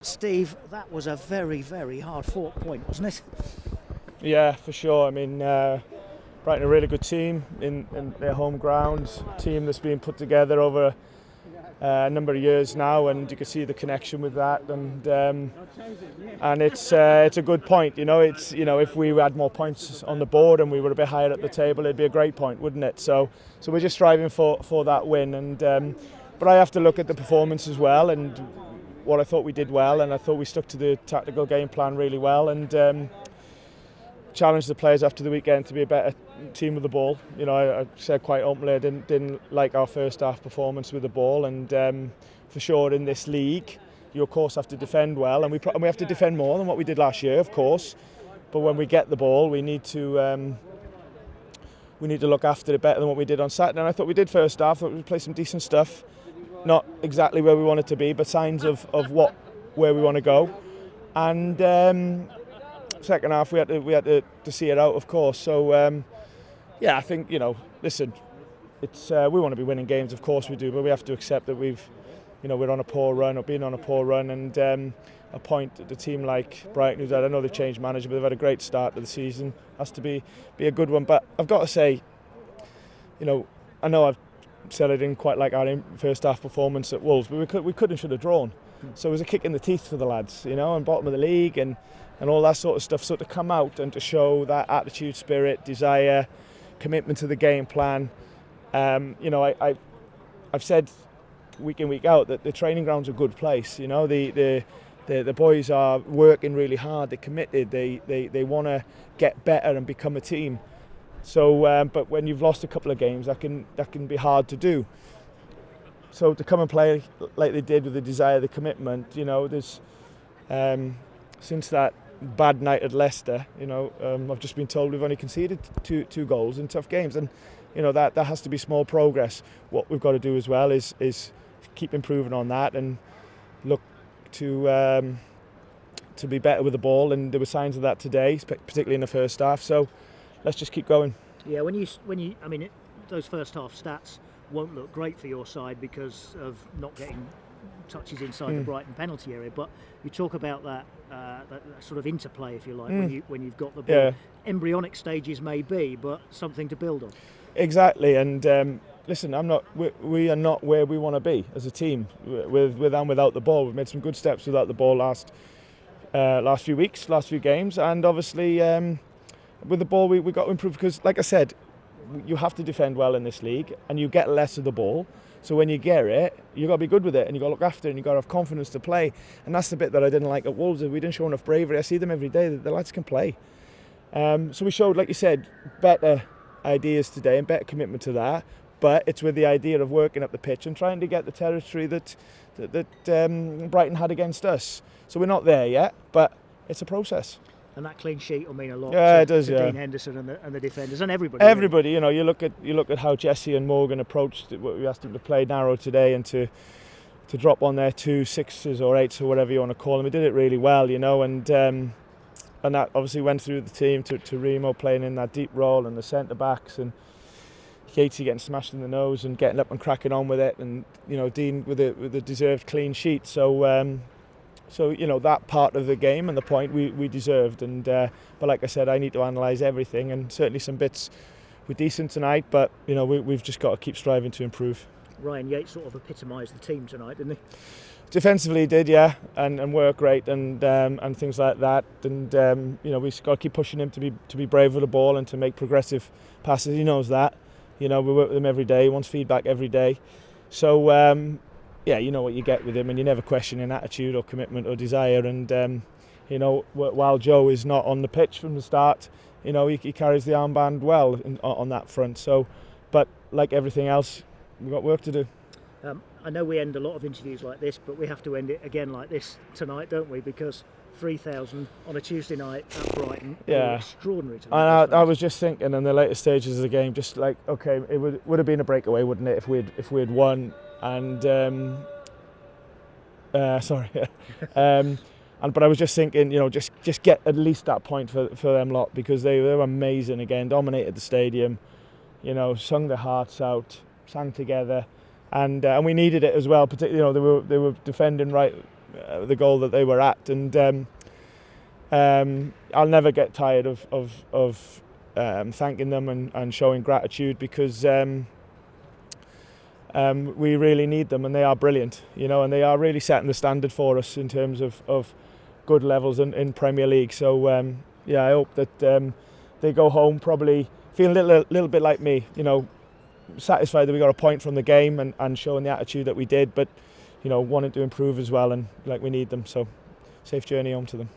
Steve, that was a very, very hard-fought point, wasn't it? Yeah, for sure. I mean, Brighton are a really good team in their home ground, team that's been put together over a number of years now, and you can see the connection with that, and it's a good point. If we had more points on the board and we were a bit higher at the table, it'd be a great point, wouldn't it? So we're just striving for that win, and but I have to look at the performance as well, and what I thought we did well, and I thought we stuck to the tactical game plan really well, and challenged the players after the weekend to be a better team with the ball. I said quite openly I didn't like our first half performance with the ball, and for sure in this league you of course have to defend well, and we have to defend more than what we did last year, of course. But when we get the ball, we need to look after it better than what we did on Saturday. And I thought we did first half. I thought we played some decent stuff. Not exactly where we wanted to be, but signs of where we want to go. And second half we had to see it out, of course. So I think listen, it's we want to be winning games, of course we do, but we have to accept that we're on a poor run, or been on a poor run, and a point at a team like Brighton, who's I know they've changed manager, but they've had a great start to the season, has to be a good one. But I've got to say, I know I've said I didn't quite like our first half performance at Wolves, but we could and should have drawn. So it was a kick in the teeth for the lads, and bottom of the league and all that sort of stuff. So to come out and to show that attitude, spirit, desire, commitment to the game plan, I've said week in, week out that the training ground's a good place. The boys are working really hard. They're committed. They want to get better and become a team. So, but when you've lost a couple of games, that can be hard to do. So to come and play like they did with the desire, the commitment, there's since that bad night at Leicester, I've just been told we've only conceded two goals in tough games, and that has to be small progress. What we've got to do as well is keep improving on that and look to be better with the ball, and there were signs of that today, particularly in the first half. So let's just keep going. Yeah, when you, I mean, those first half stats won't look great for your side because of not getting touches inside the Brighton penalty area. But you talk about that sort of interplay, if you like, when you've got the ball. Yeah. Embryonic stages may be, but something to build on. Exactly, and listen, we are not where we want to be as a team with and without the ball. We've made some good steps without the ball last few weeks, last few games, and obviously with the ball we got to improve, because like I said, you have to defend well in this league and you get less of the ball. So when you get it, you've got to be good with it, and you've got to look after it, and you've got to have confidence to play. And that's the bit that I didn't like at Wolves. We didn't show enough bravery. I see them every day. The lads can play. So we showed, like you said, better ideas today and better commitment to that. But it's with the idea of working up the pitch and trying to get the territory that Brighton had against us. So we're not there yet, but it's a process. And that clean sheet will mean a lot it does, to yeah. Dean Henderson and the defenders and everybody. Everybody, really. You look at how Jesse and Morgan approached it. We asked them to play narrow today and to drop on their 2 6s or 8s or whatever you want to call them. We did it really well, and that obviously went through the team to Remo playing in that deep role, and the centre backs, and Yatesy getting smashed in the nose and getting up and cracking on with it, and Dean with a deserved clean sheet. So that part of the game and the point we deserved, and but like I said, I need to analyse everything, and certainly some bits were decent tonight, but we've just got to keep striving to improve. Ryan Yates sort of epitomised the team tonight, didn't he? Defensively he did, yeah, and work rate and things like that, and we've got to keep pushing him to be brave with the ball and to make progressive passes. He knows that. We work with him every day. He wants feedback every day. So you know what you get with him, and you never question an attitude or commitment or desire. And while Joe is not on the pitch from the start, he carries the armband well on that front. So, but like everything else, we've got work to do. I know we end a lot of interviews like this, but we have to end it again like this tonight, don't we? Because 3,000 on a Tuesday night at Brighton, extraordinary tonight. And I was just thinking in the later stages of the game, just like, okay, it would have been a breakaway, wouldn't it, if we'd won? And but I was just thinking, just get at least that point for them lot, because they were amazing again, dominated the stadium, sung their hearts out, sang together, and we needed it as well. Particularly, they were defending right the goal that they were at, and I'll never get tired of thanking them and showing gratitude, because we really need them, and they are brilliant, and they are really setting the standard for us in terms of good levels in Premier League. So I hope that they go home probably feeling a little bit like me, satisfied that we got a point from the game and showing the attitude that we did, but wanting to improve as well, and like we need them. So safe journey home to them.